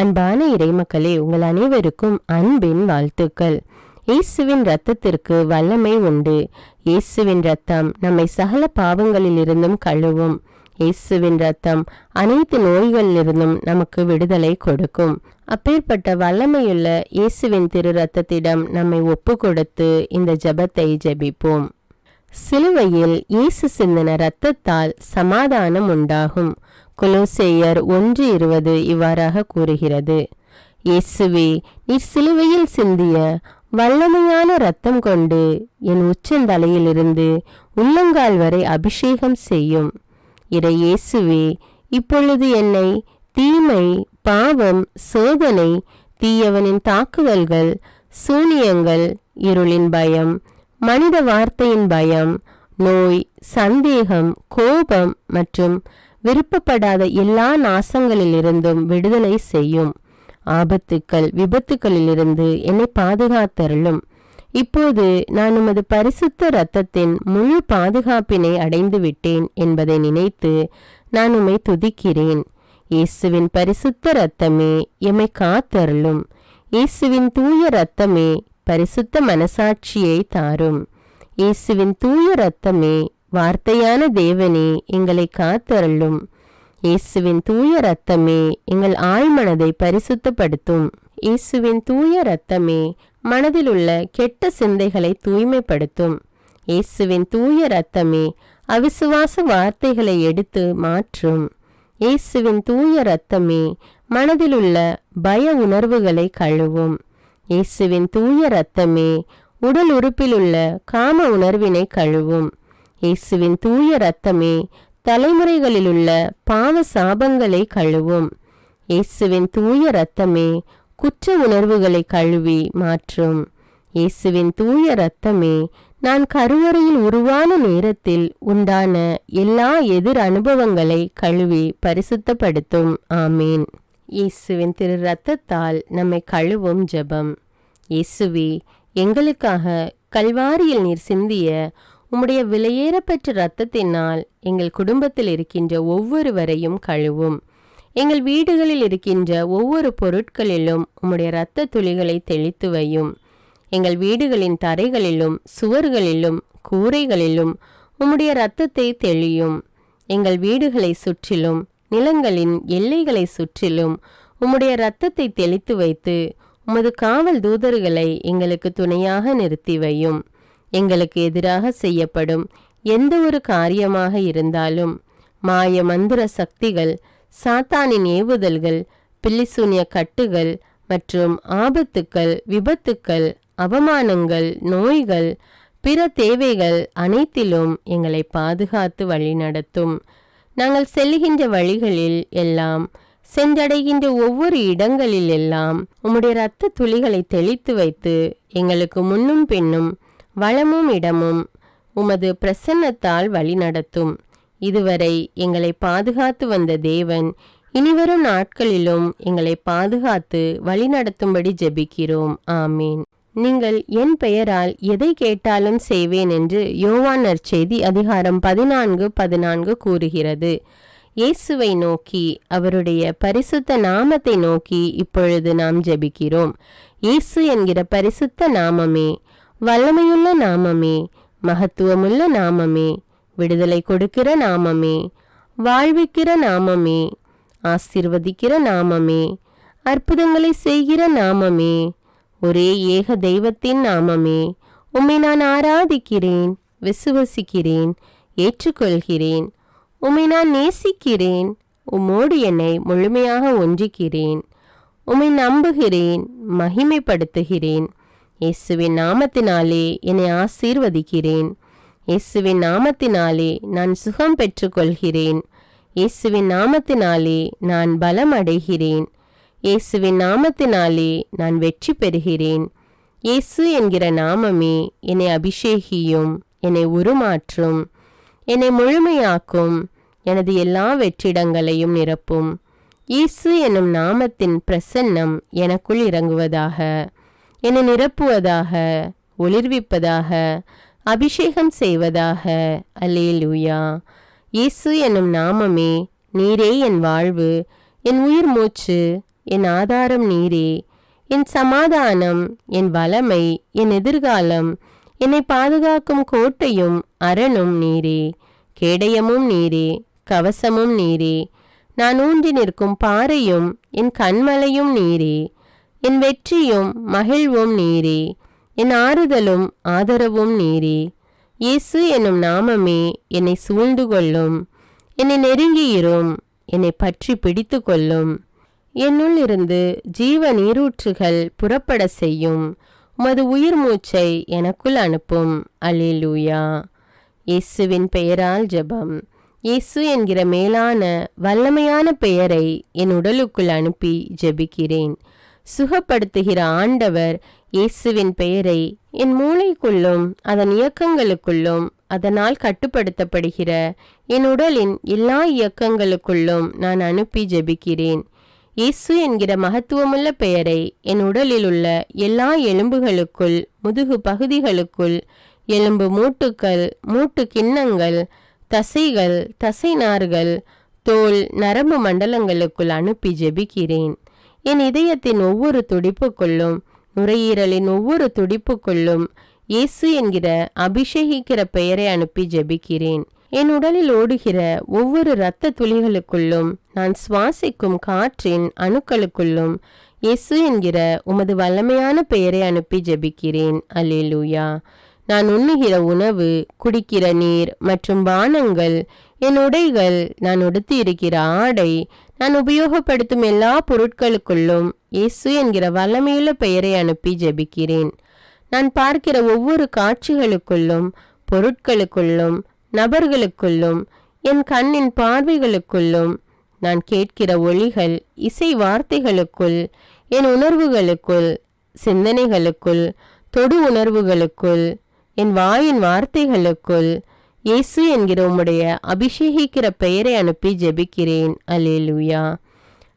அன்பான இறைமக்களே, உங்கள் அனைவருக்கும் அன்பின் வாழ்த்துக்கள். இயேசுவின் இரத்தத்திற்கு வல்லமை உண்டு. இயேசுவின் இரத்தம் நம்மை சகல பாவங்களிலிருந்தும் கழுவும். இயேசுவின் இரத்தம் அனைத்து நோய்களிலிருந்தும் நமக்கு விடுதலை கொடுக்கும். அப்பேற்பட்ட வல்லமையுள்ள இயேசுவின் திரு இரத்தத்திடம் நம்மை ஒப்பு கொடுத்து இந்த ஜெபத்தை ஜெபிப்போம். சிலுவையில் இயேசு சிந்தின இரத்தத்தால் சமாதானம் உண்டாகும். கொலோசேயர் 1:20 இவ்வாறாக கூறுகிறது. இயேசுவே, நீர் சிலுவையில் சிந்திய வல்லமையான இரத்தம் கொண்டு என் உச்சந்தலையிலிருந்து உள்ளங்கால் வரை அபிஷேகம் செய்யும். இறை இயேசுவே, இப்பொழுது என்னை தீமை, பாவம், சோதனை, தீயவனின் தாக்குதல்கள், சூனியங்கள், இருளின் பயம், மனித வார்த்தையின் பயம், நோய், சந்தேகம், கோபம் மற்றும் விருப்பப்படாத எல்லா நாசங்களிலிருந்தும் விடுதலை செய்யும். ஆபத்துக்கள், விபத்துக்களிலிருந்து என்னை பாதுகாத்தருளும். இப்போது நான் உமது பரிசுத்த இரத்தத்தின் முழு பாதுகாப்பினை அடைந்து விட்டேன் என்பதை நினைத்து நான் உம்மை துதிக்கிறேன். இயேசுவின் பரிசுத்த இரத்தமே எம்மை காத்தருளும். இயேசுவின் தூய இரத்தமே பரிசுத்த மனசாட்சியை தாரும். இயேசுவின் தூய இரத்தமே வார்த்தையான தேவனே எங்களை காத்தருளும். இயேசுவின் தூய இரத்தமே எங்கள் ஆழ்மனதை பரிசுத்தப்படுத்தும். இயேசுவின் தூய இரத்தமே மனதில் உள்ள கெட்ட சிந்தைகளை தூய்மைப்படுத்தும். இயேசுவின் தூய இரத்தமே அவிசுவாச வார்த்தைகளை எடுத்து மாற்றும். இயேசுவின் தூய இரத்தமே மனதில் உள்ள பய உணர்வுகளை கழுவும். இயேசுவின் தூய இரத்தமே உடல் உறுப்பிலுள்ள காம உணர்வினை கழுவும். இயேசுவின் தூய இரத்தமே தலைமுறைகளிலுள்ள பாவ சாபங்களை கழுவும். இயேசுவின் தூய இரத்தமே குற்ற உணர்வுகளை கழுவி மாற்றும். இயேசுவின் தூய இரத்தமே நான் கருவறையில் உருவான நேரத்தில் உண்டான எல்லா எதிர் அனுபவங்களை கழுவி பரிசுத்தப்படுத்தும். ஆமீன். இயேசுவின் திரு இரத்தத்தால் நம்மை கழுவும் ஜெபம். இயேசுவே, எங்களுக்காக கல்வாரியில் நீர் சிந்திய உம்முடைய விலையேறப்பெற்ற இரத்தத்தினால் எங்கள் குடும்பத்தில் இருக்கின்ற ஒவ்வொருவரையும் கழுவும். எங்கள் வீடுகளில் இருக்கின்ற ஒவ்வொரு பொருட்களிலும் உம்முடைய இரத்த துளிகளை தெளித்து வையும். எங்கள் வீடுகளின் தரைகளிலும் சுவர்களிலும் கூரைகளிலும் உம்முடைய இரத்தத்தை தெளியும். எங்கள் வீடுகளை சுற்றிலும் நிலங்களின் எல்லைகளை சுற்றிலும் உம்முடைய இரத்தத்தை தெளித்து வைத்து உமது காவல் தூதர்களை எங்களுக்கு துணையாக நிறுத்தி வையும். எங்களுக்கு எதிராக செய்யப்படும் எந்த ஒரு காரியமாக இருந்தாலும் மாய மந்திர சக்திகள், சாத்தானின் ஏவுதல்கள், பில்லிசூனிய கட்டுகள் மற்றும் ஆபத்துக்கள், விபத்துக்கள், அவமானங்கள், நோய்கள், பிற தேவைகள் அனைத்திலும் எங்களை பாதுகாத்து வழிநடத்தும். நாங்கள் செல்லுகின்ற வழிகளில் எல்லாம், சென்றடைகின்ற ஒவ்வொரு இடங்களில் எல்லாம் உம்முடைய இரத்த துளிகளை தெளித்து வைத்து எங்களுக்கு முன்னும் பின்னும் வளமும் இடமும் உமது பிரசன்னத்தால் வழிநடத்தும். இதுவரை எங்களை பாதுகாத்து வந்த தேவன் இனிவரும் நாட்களிலும் எங்களை பாதுகாத்து வழிநடத்தும்படி ஜெபிக்கிறோம். ஆமீன். நீங்கள் என் பெயரால் எதை கேட்டாலும் செய்வேன் என்று யோவான் நற்செய்தி அதிகாரம் 14:14 கூறுகிறது. இயேசுவை நோக்கி, அவருடைய பரிசுத்த நாமத்தை நோக்கி இப்பொழுது நாம் ஜெபிக்கிறோம். இயேசு என்கிற பரிசுத்த நாமமே, வல்லமையுள்ள நாமமே, மகத்துவமுள்ள நாமமே, விடுதலை கொடுக்கிற நாமமே, வாழ்விக்கிற நாமமே, ஆசீர்வதிக்கிற நாமமே, அற்புதங்களை செய்கிற நாமமே, ஒரே ஏக தெய்வத்தின் நாமமே, உம்மை நான் ஆராதிக்கிறேன், விசுவசிக்கிறேன், ஏற்றுக்கொள்கிறேன். உம்மை நான் நேசிக்கிறேன். உம்மோடு என்னை முழுமையாக ஒன்றிக்கிறேன். உம்மை நம்புகிறேன், மகிமைப்படுத்துகிறேன். இயேசுவின் நாமத்தினாலே என்னை ஆசீர்வதிக்கிறேன். இயேசுவின் நாமத்தினாலே நான் சுகம் பெற்றுக்கொள்கிறேன். இயேசுவின் நாமத்தினாலே நான் பலம் அடைகிறேன். இயேசுவின் நாமத்தினாலே நான் வெற்றி பெறுகிறேன். இயேசு என்கிற நாமமே என்னை அபிஷேகியும், என்னை உருமாற்றும், என்னை முழுமையாக்கும், எனது எல்லா வெற்றிடங்களையும் நிரப்பும். இயேசு என்னும் நாமத்தின் பிரசன்னம் எனக்குள் இறங்குவதாக, என்னை நிரப்புவதாக, ஒளிர்விப்பதாக, அபிஷேகம் செய்வதாக. அல்லேலூயா. இயேசு என்னும் நாமமே, நீரே என் வாழ்வு, என் உயிர் மூச்சு, என் ஆதாரம் நீரே. என் சமாதானம், என் வளமை, என் எதிர்காலம், என்னை பாதுகாக்கும் கோட்டையும் அரணும் நீரே. கேடயமும் நீரே, கவசமும் நீரே. நான் ஊன்றி நிற்கும் பாறையும் என் கண்மலையும் நீரே. என் வெற்றியும் மகிழ்வும் நீரே. என் ஆறுதலும் ஆதரவும் நீரே. இயேசு என்னும் நாமமே என்னை சூழ்ந்து கொள்ளும். என்னை நெருங்கியிரும், என்னை பற்றி பிடித்து கொள்ளும். என்னுள் இருந்து ஜீவ நீரூற்றுகள் புறப்பட செய்யும். உமது உயிர் மூச்சை எனக்குள் அனுப்பும். அல்லேலூயா. இயேசுவின் பெயரால் ஜெபம். இயேசு என்கிற மேலான வல்லமையான பெயரை என் உடலுக்குள் அனுப்பி ஜெபிக்கிறேன். சுகப்படுத்துகிற ஆண்டவர் இயேசுவின் பெயரை என் மூளைக்குள்ளும் அதன் இயக்கங்களுக்குள்ளும் அதனால் கட்டுப்படுத்தப்படுகிற என் உடலின் எல்லா இயக்கங்களுக்குள்ளும் நான் அனுப்பி ஜெபிக்கிறேன். இயேசு என்கிற மகத்துவமுள்ள பெயரை என் உடலில் உள்ள எல்லா எலும்புகளுக்குள், முதுகு பகுதிகளுக்குள், எலும்பு மூட்டுக்கள், மூட்டு கிண்ணங்கள், தசைகள், தசைநார்கள், தோல், நரம்பு மண்டலங்களுக்குள் அனுப்பி ஜெபிக்கிறேன். என் இதயத்தின் ஒவ்வொரு துடிப்புக்குள்ளும், நுரையீரலின் ஒவ்வொரு துடிப்புக்குள்ளும் இயேசு என்கிற அபிஷேகிக்கிற பெயரை அனுப்பி ஜெபிக்கிறேன். என் உடலில் ஓடுகிற ஒவ்வொரு இரத்த துளிகளுக்குள்ளும், நான் சுவாசிக்கும் காற்றின் அணுக்களுக்குள்ளும் இயேசு என்கிற உமது வல்லமையான பெயரை அனுப்பி ஜெபிக்கிறேன். அல்லேலூயா. நான் உண்ணுகிற உணவு, குடிக்கிற நீர் மற்றும் பானங்கள், என் உடைகள், நான் உடுத்தி இருக்கிற ஆடை, நான் உபயோகப்படுத்தும் எல்லா பொருட்களுக்குள்ளும் இயேசு என்கிற வல்லமையுள்ள பெயரை அனுப்பி ஜெபிக்கிறேன். நான் பார்க்கிற ஒவ்வொரு காட்சிகளுக்குள்ளும், பொருட்களுக்குள்ளும், நபர்களுக்குள்ளும், என் கண்ணின் பார்வைகளுக்குள்ளும், நான் கேட்கிற ஒலிகள், இசை வார்த்தைகளுக்குள், என் உணர்வுகளுக்குள், சிந்தனைகளுக்குள், தொடு உணர்வுகளுக்குள், என் வாயின் வார்த்தைகளுக்குள் இயேசு என்கிற உம்முடைய அபிஷேகிக்கிற பெயரை அனுப்பி ஜெபிக்கிறேன். அல்லேலூயா.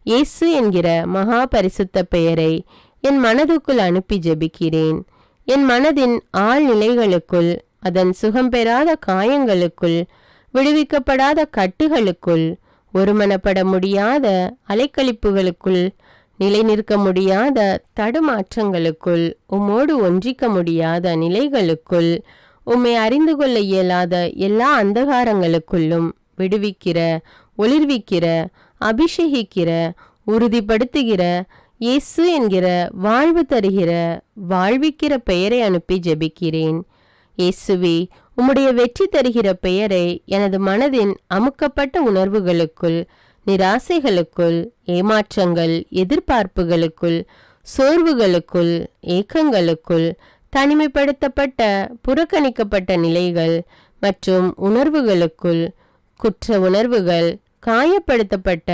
இயேசு என்கிற மகா பரிசுத்த பெயரை என் மனதுக்குள் அனுப்பி ஜெபிக்கிறேன். என் மனதின் ஆழ்நிலைகளுக்குள், அதன் சுகம் பெறாத காயங்களுக்குள், விடுவிக்கப்படாத கட்டுகளுக்குள், ஒருமனப்பட முடியாத அலைக்கழிப்புகளுக்குள், நிலை நிற்க முடியாத தடுமாற்றங்களுக்குள், உம்மோடு ஒன்றிக்க முடியாத நிலைகளுக்குள், உம்மை அறிந்து கொள்ள இயலாத எல்லா அந்தகாரங்களுக்குள்ளும் விடுவிக்கிற, ஒளிர்விக்கிற, அபிஷேகிக்கிற, உறுதிப்படுத்துகிற, இயேசு என்கிற வாழ்வு தருகிற, வாழ்விக்கிற பெயரை அனுப்பி ஜெபிக்கிறேன். இயேசுவே, உம்முடைய வெற்றி தருகிற பெயரை எனது மனதின் அமுக்கப்பட்ட உணர்வுகளுக்குள், நிராசைகளுக்குள், ஏமாற்றங்கள், எதிர்பார்ப்புகளுக்குள், சோர்வுகளுக்குள், ஏக்கங்களுக்குள், தனிமைப்படுத்தப்பட்ட, புறக்கணிக்கப்பட்ட நிலைகள் மற்றும் உணர்வுகளுக்குள், குற்ற உணர்வுகள், காயப்படுத்தப்பட்ட,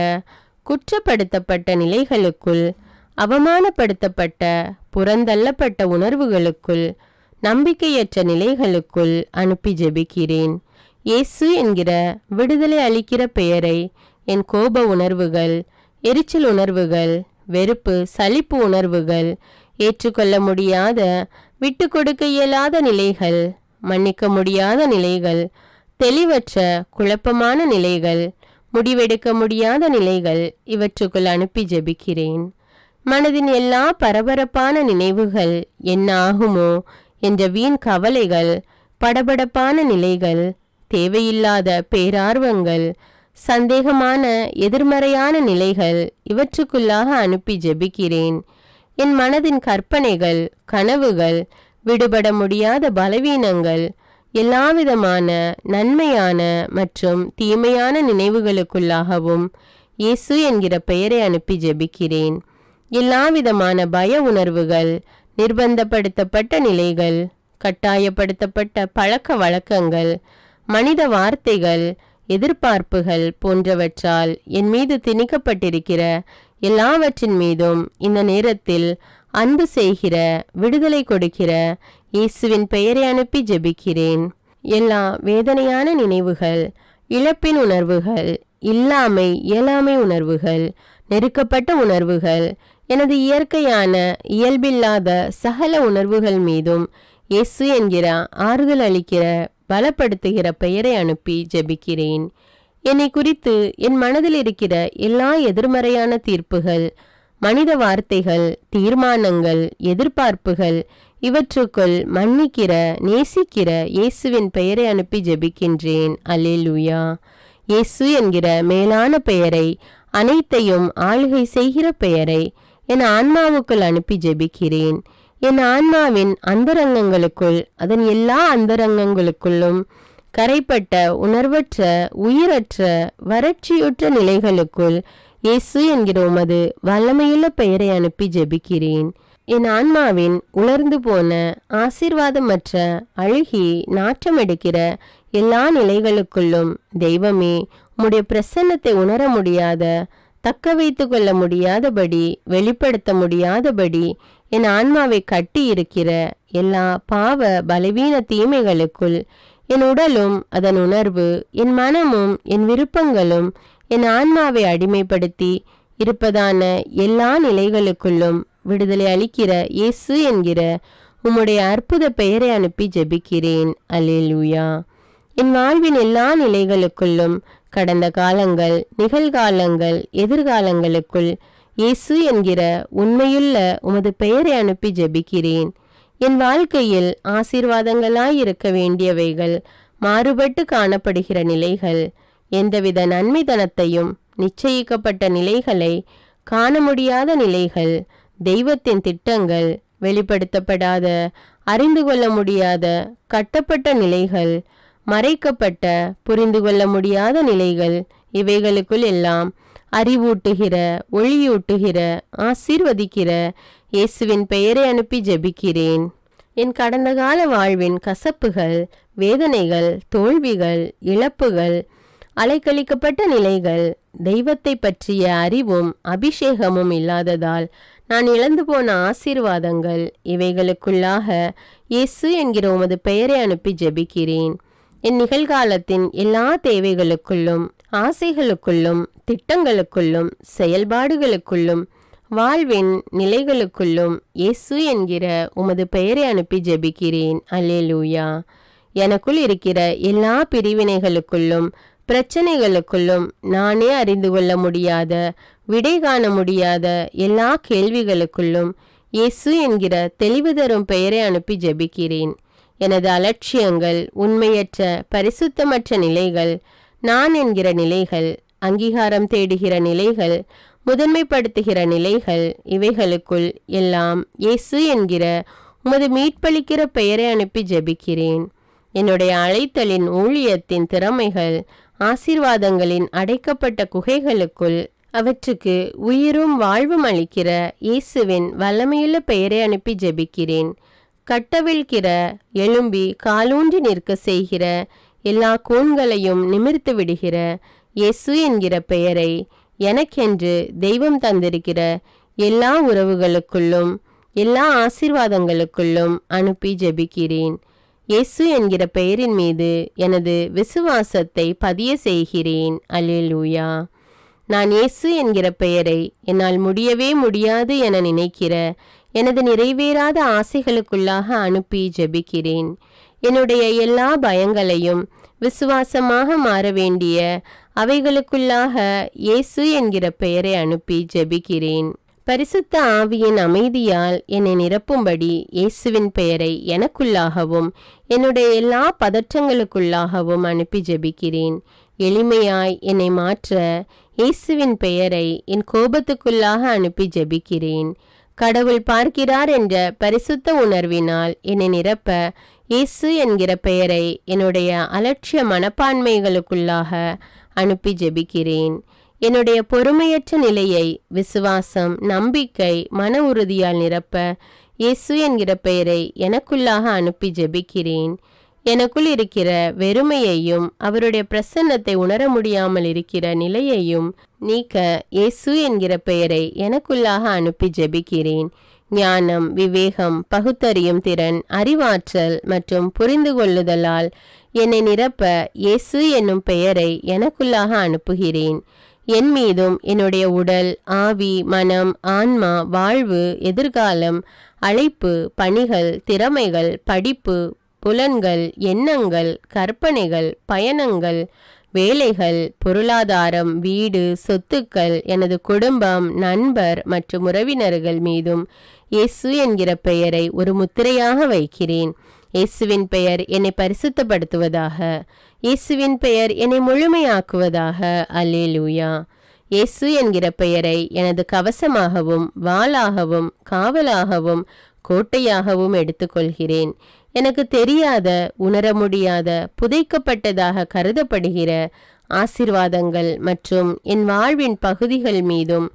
குற்றப்படுத்தப்பட்ட நிலைகளுக்குள், அவமானப்படுத்தப்பட்ட, புறந்தள்ளப்பட்ட உணர்வுகளுக்குள், நம்பிக்கையற்ற நிலைகளுக்குள் அனுப்பி ஜெபிக்கிறேன். இயேசு என்கிற விடுதலை அளிக்கிற பெயரை என் கோப உணர்வுகள், எரிச்சல் உணர்வுகள், வெறுப்பு, சலிப்பு உணர்வுகள், ஏற்றுக்கொள்ள முடியாத, விட்டு கொடுக்க இயலாத நிலைகள், மன்னிக்க முடியாத நிலைகள், தெளிவற்ற, குழப்பமான நிலைகள், முடிவெடுக்க முடியாத நிலைகள், இவற்றுக்குள் அனுப்பி ஜெபிக்கிறேன். மனதின் எல்லா பரபரப்பான நினைவுகள், என்ன ஆகுமோ என்ற வீண் கவலைகள், படபடப்பான நிலைகள், தேவையில்லாத பேரார்வங்கள், சந்தேகமான எதிர்மறையான நிலைகள், இவற்றுக்குள்ளாக அனுப்பி ஜெபிக்கிறேன். என் மனதின் கற்பனைகள், கனவுகள், விடுபட முடியாத பலவீனங்கள், எல்லாவிதமான நன்மையான மற்றும் தீமையான நினைவுகளுக்குள்ளாகவும் இயேசு என்கிற பெயரை அனுப்பி ஜெபிக்கிறேன். எல்லாவிதமான பய உணர்வுகள், நிர்பந்தப்படுத்தப்பட்ட நிலைகள், கட்டாயப்படுத்தப்பட்ட பழக்க வழக்கங்கள், மனித வார்த்தைகள், எதிர்பார்ப்புகள் போன்றவற்றால் என் மீது திணிக்கப்பட்டிருக்கிற எல்லாவற்றின் மீதும் இந்த நேரத்தில் அன்பு செய்கிற, விடுதலை கொடுக்கிற இயேசுவின் பெயரை அனுப்பி ஜெபிக்கிறேன். எல்லா வேதனையான நினைவுகள், இழப்பின் உணர்வுகள், இயலாமை உணர்வுகள், நெருக்கப்பட்ட உணர்வுகள், எனது இயற்கையான இயல்பில்லாத சகல உணர்வுகள் மீதும் இயேசு என்கிற ஆறுதல் அளிக்கிற, பலப்படுத்துகிற பெயரை அனுப்பி ஜெபிக்கிறேன். என்னை குறித்து என் மனதில் இருக்கிற எல்லா எதிர்மறையான தீர்ப்புகள், மனித வார்த்தைகள், தீர்மானங்கள், எதிர்பார்ப்புகள் இவற்றுக்குள் மன்னிக்கிற, நேசிக்கிற இயேசுவின் பெயரை அனுப்பி ஜெபிக்கின்றேன். அல்லேலூயா. இயேசு என்கிற மேலான பெயரை, அனைத்தையும் ஆளுகை செய்கிற பெயரை என் ஆன்மாவுக்குள் அனுப்பி ஜெபிக்கிறேன். என் ஆன்மாவின் அந்தரங்கங்களுக்குள், அதன் எல்லா அந்தரங்கங்களுக்குள்ளும் கரைப்பட்ட, உணர்வற்ற, உயிரற்ற, வறட்சியுற்ற நிலைகளுக்குள் இயேசு என்கிற உமது வல்லமையுள்ள பெயரை அனுப்பி ஜெபிக்கிறேன். என் ஆன்மாவின் உலர்ந்து போன, ஆசீர்வாதமற்ற, அழுகி நாற்றமெடுக்கிற எல்லா நிலைகளுக்குள்ளும் தெய்வமே, உம்முடைய பிரசன்னத்தை உணர முடியாத, தக்க வைத்து கொள்ள முடியாதபடி, வெளிப்படுத்த முடியாதபடி என் ஆன்மாவை கட்டி இருக்கிற எல்லா பாவ பலவீன தீமைகளுக்குள் என் உடலும் அதன் உணர்வு, என் மனமும் என் விருப்பங்களும் என் ஆன்மாவை அடிமைப்படுத்தி இருப்பதான எல்லா நிலைகளுக்குள்ளும் விடுதலை அளிக்கிற இயேசு என்கிற உம்முடைய அற்புத பெயரை அனுப்பி ஜெபிக்கிறேன். அல்லேலூயா. என் வாழ்வின் எல்லா நிலைகளுக்குள்ளும், கடந்த காலங்கள், நிகழ்காலங்கள், எதிர்காலங்களுக்குள் இயேசு என்கிற உண்மையுள்ள உமது பெயரை அனுப்பி ஜெபிக்கிறேன். என் வாழ்க்கையில் ஆசீர்வாதங்களாயிருக்க வேண்டியவைகள் மாறுபட்டு காணப்படுகிற நிலைகள், எந்தவித நன்மைதனத்தையும் நிச்சயிக்கப்பட்ட நிலைகளை காண முடியாத நிலைகள், தெய்வத்தின் திட்டங்கள் வெளிப்படுத்தப்படாத, அறிந்து கொள்ள முடியாத, கட்டப்பட்ட நிலைகள், மறைக்கப்பட்ட, புரிந்து கொள்ள முடியாத நிலைகள், இவைகளுக்குள் எல்லாம் அறிவூட்டுகிற, ஒளியூட்டுகிற, ஆசீர்வதிக்கிற இயேசுவின் பெயரை அனுப்பி ஜெபிக்கிறேன். என் கடந்த கால வாழ்வின் கசப்புகள், வேதனைகள், தோல்விகள், இழப்புகள், அலைக்கழிக்கப்பட்ட நிலைகள், தெய்வத்தை பற்றிய அறிவும் அபிஷேகமும் இல்லாததால் நான் இழந்து போன ஆசீர்வாதங்கள், இவைகளுக்குள்ளாக இயேசு என்கிற உமது பெயரை அனுப்பி ஜெபிக்கிறேன். என் நிகழ்காலத்தின் எல்லா தேவைகளுக்குள்ளும், ஆசைகளுக்குள்ளும், திட்டங்களுக்குள்ளும், செயல்பாடுகளுக்குள்ளும், வாழ்வின் நிலைகளுக்குள்ளும் இயேசு என்கிற உமது பெயரை அனுப்பி ஜெபிக்கிறேன். அல்லேலூயா. எனக்குள் இருக்கிற எல்லா பிரிவினைகளுக்குள்ளும், பிரச்சனைகளுக்குள்ளும், நானே அறிந்து கொள்ள முடியாத, விடை காண முடியாத எல்லா கேள்விகளுக்குள்ளும் இயேசு என்கிற தெளிவு தரும் பெயரை அனுப்பி ஜெபிக்கிறேன். எனது அலட்சியங்கள், உண்மையற்ற, பரிசுத்தமற்ற நிலைகள், நான் என்கிற நிலைகள், அங்கீகாரம் தேடுகிற நிலைகள், முதன்மைப்படுத்துகிற நிலைகள், இவைகளுக்குள் எல்லாம் இயேசு என்கிற உமது மீட்பளிக்கிற பெயரை அனுப்பி ஜெபிக்கிறேன். என்னுடைய அழைத்தலின் ஊழியத்தின் திறமைகள், ஆசீர்வாதங்களின் அடைக்கப்பட்ட குகைகளுக்குள் அவற்றுக்கு உயிரும் வாழ்வும் அளிக்கிற இயேசுவின் வல்லமையுள்ள பெயரை அனுப்பி ஜெபிக்கிறேன். கட்டவிழ்கிற, எழும்பி காலூன்றி நிற்க செய்கிற எல்லா கூண்களையும் நிமிர்த்து விடுகிற இயேசு என்கிற பெயரை எனக்கென்று தெய்வம் தந்திருக்கிற எல்லா உறவுகளுக்குள்ளும், எல்லா ஆசீர்வாதங்களுக்குள்ளும் அனுப்பி ஜெபிக்கிறேன். இயேசு என்கிற பெயரின் மீது எனது விசுவாசத்தை பதிய செய்கிறேன். அல்லேலூயா. நான் இயேசு என்கிற பெயரை என்னால் முடியவே முடியாது என நினைக்கிற எனது நிறைவேறாத ஆசைகளுக்குள்ளாக அனுப்பி ஜெபிக்கிறேன். என்னுடைய எல்லா பயங்களையும் விசுவாசமாக மாற வேண்டிய அவைகளுக்குள்ளாக இயேசு என்கிற பெயரை அனுப்பி ஜெபிக்கிறேன். பரிசுத்த ஆவியின் அமைதியால் என்னை நிரப்பும்படி இயேசுவின் பெயரை எனக்குள்ளாகவும் என்னுடைய எல்லா பதற்றங்களுக்குள்ளாகவும் அனுப்பி ஜெபிக்கிறேன். எளிமையாய் என்னை மாற்ற இயேசுவின் பெயரை என் கோபத்துக்குள்ளாக அனுப்பி ஜெபிக்கிறேன். கடவுள் பார்க்கிறார் என்ற பரிசுத்த உணர்வினால் என்னை நிரப்ப இயேசு என்கிற பெயரை என்னுடைய அலட்சிய மனப்பான்மைகளுக்குள்ளாக அனுப்பி ஜெபிக்கிறேன். என்னுடைய பொறுமையற்ற நிலையை விசுவாசம், நம்பிக்கை, மன உறுதியால் நிரப்ப இயேசு என்கிற பெயரை எனக்குள்ளாக அனுப்பி ஜெபிக்கிறேன். எனக்குள் இருக்கிற வெறுமையையும் அவருடைய பிரசன்னத்தை உணர முடியாமல் இருக்கிற நிலையையும் நீக்க இயேசு என்கிற பெயரை எனக்குள்ளாக அனுப்பி ஜெபிக்கிறேன். ஞானம், விவேகம், பகுத்தறியும் திறன், அறிவாற்றல் மற்றும் புரிந்து கொள்ளுதலால் என்னை நிரப்ப இயேசு என்னும் பெயரை எனக்குள்ளாக அனுப்புகிறேன். என் மீதும் என்னுடைய உடல், ஆவி, மனம், ஆன்மா, வாழ்வு, எதிர்காலம், அழைப்பு, பணிகள், திறமைகள், படிப்பு, புலன்கள், எண்ணங்கள், கற்பனைகள், பயணங்கள், வேலைகள், பொருளாதாரம், வீடு, சொத்துக்கள், எனது குடும்பம், நண்பர் மற்றும் உறவினர்கள் மீதும் இயேசு என்கிற பெயரை ஒரு முத்திரையாக வைக்கிறேன். இயேசுவின் பெயர் என்னை பரிசுத்தப்படுத்துவதாக. இயேசுவின் பெயர் என்னை முழுமையாக்குவதாக. அல்லேலூயா. இயேசு என்கிற பெயரை எனது கவசமாகவும் வாளாகவும் காவலாகவும் கோட்டையாகவும் எடுத்துக்கொள்கிறேன். எனக்கு தெரியாத, உணர முடியாத, புதைக்கப்பட்டதாக கருதப்படுகிற ஆசீர்வாதங்கள் மற்றும் என் வாழ்வின் பகுதிகள் மீதும்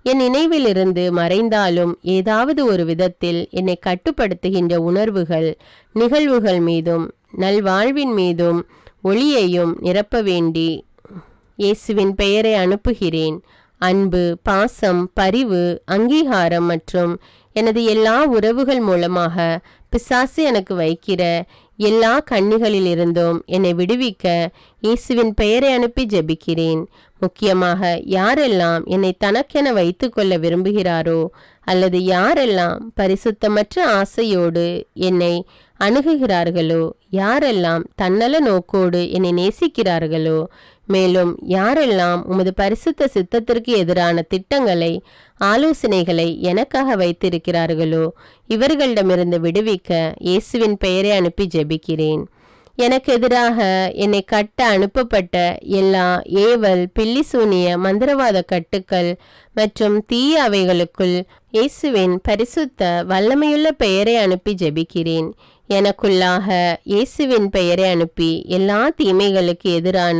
என் நினைவிலிருந்து மறைந்தாலும் ஏதாவது ஒரு விதத்தில் என்னை கட்டுப்படுத்துகின்ற உணர்வுகள், நிகழ்வுகள் மீதும் நல்வாழ்வின் மீதும் ஒளியையும் நிரப்ப வேண்டி இயேசுவின் பெயரை அனுப்புகிறேன். அன்பு, பாசம், பரிவு, அங்கீகாரம் மற்றும் எனது எல்லா உறவுகள் மூலமாக பிசாசு எனக்கு வைக்கிற எல்லா கண்ணிகளிலிருந்தும் என்னை விடுவிக்க இயேசுவின் பெயரை அனுப்பி ஜெபிக்கிறேன். முக்கியமாக யாரெல்லாம் என்னை தனக்கென வைத்து கொள்ள விரும்புகிறாரோ அல்லது யாரெல்லாம் பரிசுத்தமற்ற ஆசையோடு என்னை அணுகுகிறார்களோ, யாரெல்லாம் தன்னல நோக்கோடு என்னை நேசிக்கிறார்களோ, மேலும் யாரெல்லாம் உமது பரிசுத்த சித்தத்திற்கு எதிரான திட்டங்களை, ஆலோசனைகளை எனக்காக வைத்திருக்கிறார்களோ, இவர்களிடமிருந்து விடுவிக்க இயேசுவின் பெயரை அனுப்பி ஜெபிக்கிறேன். எனக்கு எதிராக என்னை கட்ட அனுப்பப்பட்ட எல்லா ஏவல், பில்லிசூனிய, மந்திரவாத கட்டுக்கள் மற்றும் தீய அவைகளுக்குள் இயேசுவின் பரிசுத்த வல்லமையுள்ள பெயரை அனுப்பி ஜெபிக்கிறேன். எனக்குள்ளாக இயேசுவின் பெயரை அனுப்பி எல்லா தீமைகளுக்கு எதிரான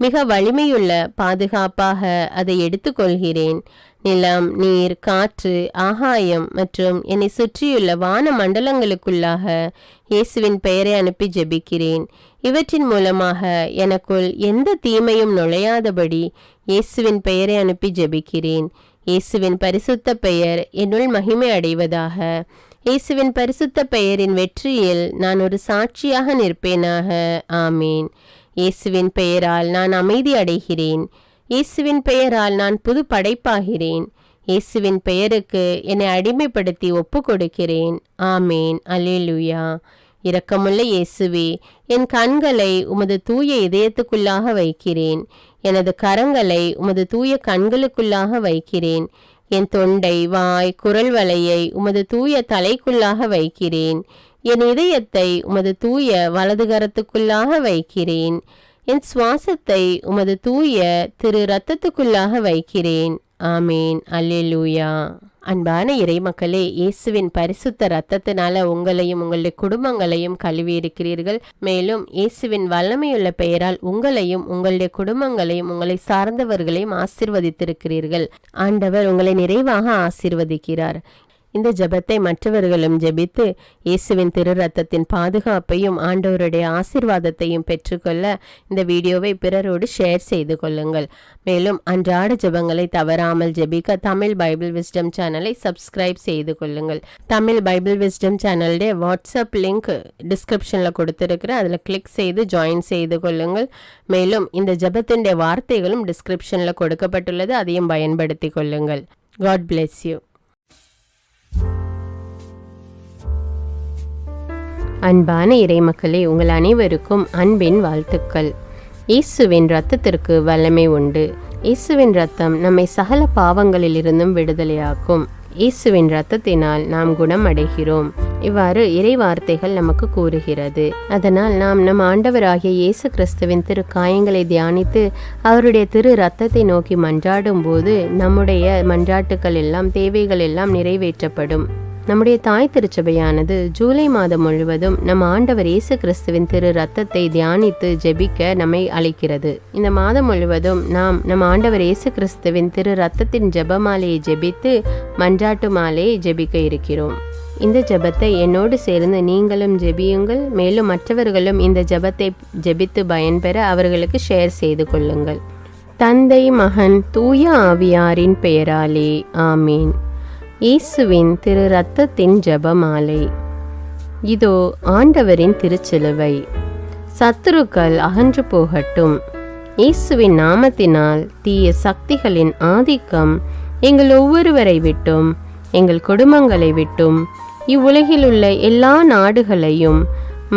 மிக வலிமையுள்ள பாதுகாப்பாக அதை எடுத்துக்கொள்கிறேன். நிலம், நீர், காற்று, ஆகாயம் மற்றும் என்னை சுற்றியுள்ள வான மண்டலங்களுக்குள்ளாக இயேசுவின் பெயரை அனுப்பி ஜெபிக்கிறேன். இவற்றின் மூலமாக எனக்குள் எந்த தீமையும் நுழையாதபடி இயேசுவின் பெயரை அனுப்பி ஜெபிக்கிறேன். இயேசுவின் பரிசுத்த பெயர் என்னுள் மகிமை அடைவதாக. இயேசுவின் பரிசுத்த பெயரின் வெற்றியில் நான் ஒரு சாட்சியாக நிற்பேனாக. ஆமீன். இயேசுவின் பெயரால் நான் அமைதி அடைகிறேன். இயேசுவின் பெயரால் நான் புது படைப்பாகிறேன். இயேசுவின் பெயருக்கு என்னை அடிமைப்படுத்தி ஒப்பு கொடுக்கிறேன். ஆமேன். அல்லேலூயா. இரக்கமுள்ள இயேசுவே, என் கண்களை உமது தூய இதயத்துக்குள்ளாக வைக்கிறேன். எனது கரங்களை உமது தூய கண்களுக்குள்ளாக வைக்கிறேன். என் தொண்டை, வாய், குரல் வலையை உமது தூய தலைக்குள்ளாக வைக்கிறேன். என் இதயத்தை உமது தூய வலதுகரத்துக்குள்ளாக வைக்கிறேன். என் சுவாசத்தை உமது தூய திரு இரத்தத்துக்குள்ளாக வைக்கிறேன். ஆமேன். அல்லேலூயா. அன்பான இறைமக்களே, இயேசுவின் பரிசுத்த இரத்தத்தினால உங்களையும் உங்களுடைய குடும்பங்களையும் கழுவி இருக்கிறீர்கள். மேலும் இயேசுவின் வல்லமையுள்ள பெயரால் உங்களையும் உங்களுடைய குடும்பங்களையும் உங்களை சார்ந்தவர்களையும் ஆசீர்வதித்திருக்கிறீர்கள். ஆண்டவர் உங்களை நிறைவாக ஆசீர்வதிக்கிறார். இந்த ஜெபத்தை மற்றவர்களும் ஜெபித்து இயேசுவின் திரு ரத்தத்தின் பாதுகாப்பையும் ஆண்டவருடைய ஆசீர்வாதத்தையும் பெற்றுக்கொள்ள இந்த வீடியோவை பிறரோடு ஷேர் செய்து கொள்ளுங்கள். மேலும் அன்றாட ஜெபங்களை தவறாமல் ஜெபிக்க தமிழ் பைபிள் விஸ்டம் சேனலை சப்ஸ்கிரைப் செய்து கொள்ளுங்கள். தமிழ் பைபிள் விஸ்டம் சேனலுடைய வாட்ஸ்அப் லிங்க் டிஸ்கிரிப்ஷனில் கொடுத்துருக்கிறேன். அதில் கிளிக் செய்து ஜாயின் செய்து கொள்ளுங்கள். மேலும் இந்த ஜெபத்தினுடைய வார்த்தைகளும் டிஸ்கிரிப்ஷனில் கொடுக்கப்பட்டுள்ளது, அதையும் பயன்படுத்தி கொள்ளுங்கள். God bless you. அன்பான இறைமக்களே, உங்கள் அனைவருக்கும் அன்பின் வாழ்த்துக்கள். இயேசுவின் இரத்தத்திற்கு வல்லமை உண்டு. இயேசுவின் இரத்தம் நம்மை சகல பாவங்களிலிருந்தும் விடுதலையாக்கும். இயேசுவின் இரத்தத்தினால் நாம் குணம் அடைகிறோம். இவ்வாறு இறை வார்த்தைகள் நமக்கு கூறுகிறது. அதனால் நாம் நம் ஆண்டவராகிய இயேசு கிறிஸ்துவின் திரு காயங்களை தியானித்து அவருடைய திரு இரத்தத்தை நோக்கி மன்றாடும் போது நம்முடைய மன்றாட்டுக்கள் எல்லாம், தேவைகள் எல்லாம் நிறைவேற்றப்படும். நம்முடைய தாய் திருச்சபையானது ஜூலை மாதம் முழுவதும் நம் ஆண்டவர் இயேசு கிறிஸ்துவின் திரு ரத்தத்தை தியானித்து ஜெபிக்க நம்மை அழைக்கிறது. இந்த மாதம் முழுவதும் நாம் நம் ஆண்டவர் இயேசு கிறிஸ்துவின் திரு ரத்தத்தின் ஜெபமாலையை ஜெபித்து மன்றாட்டு மாலையை ஜெபிக்க இருக்கிறோம். இந்த ஜெபத்தை என்னோடு சேர்ந்து நீங்களும் ஜெபியுங்கள். மேலும் மற்றவர்களும் இந்த ஜெபத்தை ஜெபித்து பயன்பெற அவர்களுக்கு ஷேர் செய்து கொள்ளுங்கள். தந்தை, மகன், தூய ஆவியாரின் பெயராலே ஆமீன். இயேசுவின் திரு ரத்தத்தின் ஜெபமாலை. இதோ ஆண்டவரின் திருச்சிலுவை. சத்துருக்கள் அகன்று போகட்டும். இயேசுவின் நாமத்தினால் தீய சக்திகளின் ஆதிக்கம் எங்கள் ஒவ்வொருவரை விட்டும், எங்கள் குடும்பங்களை விட்டும், இவ்வுலகில் உள்ள எல்லா நாடுகளையும்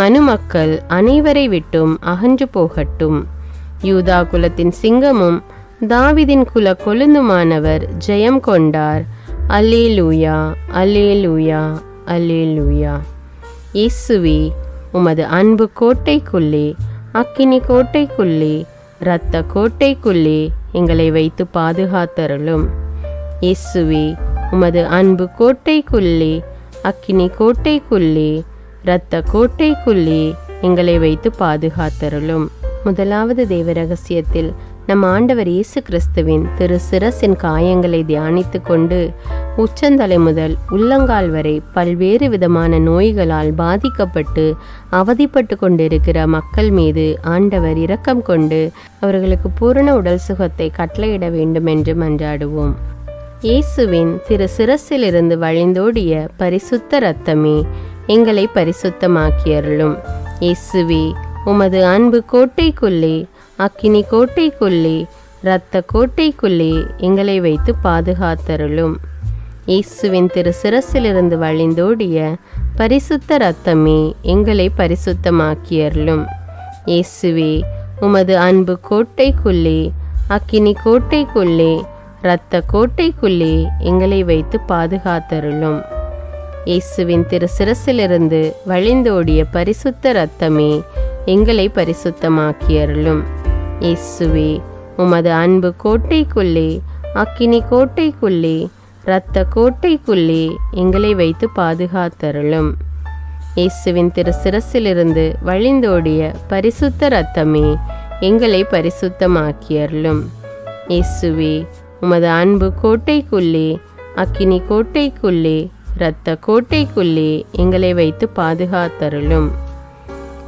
மனுமக்கள் அனைவரை விட்டும் அகன்று போகட்டும். யூதா குலத்தின் சிங்கமும் தாவீதின் குல கொழுந்துமானவர் ஜெயம் கொண்டார். அல்லேலூயா, அல்லேலூயா, அல்லேலூயா. இயேசுவே, உமது அன்பு கோட்டைக்குள்ளே, அக்கினி கோட்டைக்குள்ளே, இரத்த கோட்டைக்குள்ளே எங்களை வைத்து பாதுகாத்தருளும். இயேசுவே, உமது அன்பு கோட்டைக்குள்ளே, அக்கினி கோட்டைக்குள்ளே, இரத்த கோட்டைக்குள்ளே எங்களை வைத்து பாதுகாத்தருளும். முதலாவது தேவ ரகசியத்தில் நம் ஆண்டவர் இயேசு கிறிஸ்துவின் திரு சிரசின் காயங்களை தியானித்து கொண்டு உச்சந்தலை முதல் உள்ளங்கால் வரை பல்வேறு விதமான நோய்களால் பாதிக்கப்பட்டு அவதிப்பட்டு கொண்டிருக்கிற மக்கள் மீது ஆண்டவர் இரக்கம் கொண்டு அவர்களுக்கு பூரண உடல் சுகத்தை கட்டளையிட வேண்டும் என்று மன்றாடுவோம். இயேசுவின் திரு சிரசிலிருந்து வழிந்தோடிய பரிசுத்த இரத்தமே எங்களை பரிசுத்தமாக்கியருளும். இயேசுவே, உமது அன்பு கோட்டைக்குள்ளே, அக்கினி கோட்டைக்குள்ளே, இரத்த கோட்டைக்குள்ளே எங்களை வைத்து பாதுகாத்தருளும். இயேசுவின் திரு சிரசிலிருந்து வழிந்தோடிய பரிசுத்த இரத்தமே எங்களை பரிசுத்தமாக்கியருளும். இயேசுவே, உமது அன்பு கோட்டைக்குள்ளே, அக்கினி கோட்டைக்குள்ளே, இரத்த கோட்டைக்குள்ளே எங்களை வைத்து பாதுகாத்தருளும். இயேசுவின் திரு சிரசிலிருந்து வழிந்தோடிய பரிசுத்த இரத்தமே எங்களை பரிசுத்தமாக்கியருளும். இயேசுவே, உமது அன்பு கோட்டைக்குள்ளே, அக்கினி கோட்டைக்குள்ளே, இரத்த கோட்டைக்குள்ளே எங்களை வைத்து பாதுகாத்தருளும். இயேசுவின் திரு சிரசிலிருந்து வழிந்தோடிய பரிசுத்த இரத்தமே எங்களை பரிசுத்தமாக்கியருளும். இயேசுவே, உமது அன்பு கோட்டைக்குள்ளே, அக்கினி கோட்டைக்குள்ளே, இரத்த கோட்டைக்குள்ளே எங்களை வைத்து பாதுகாத்தருளும்.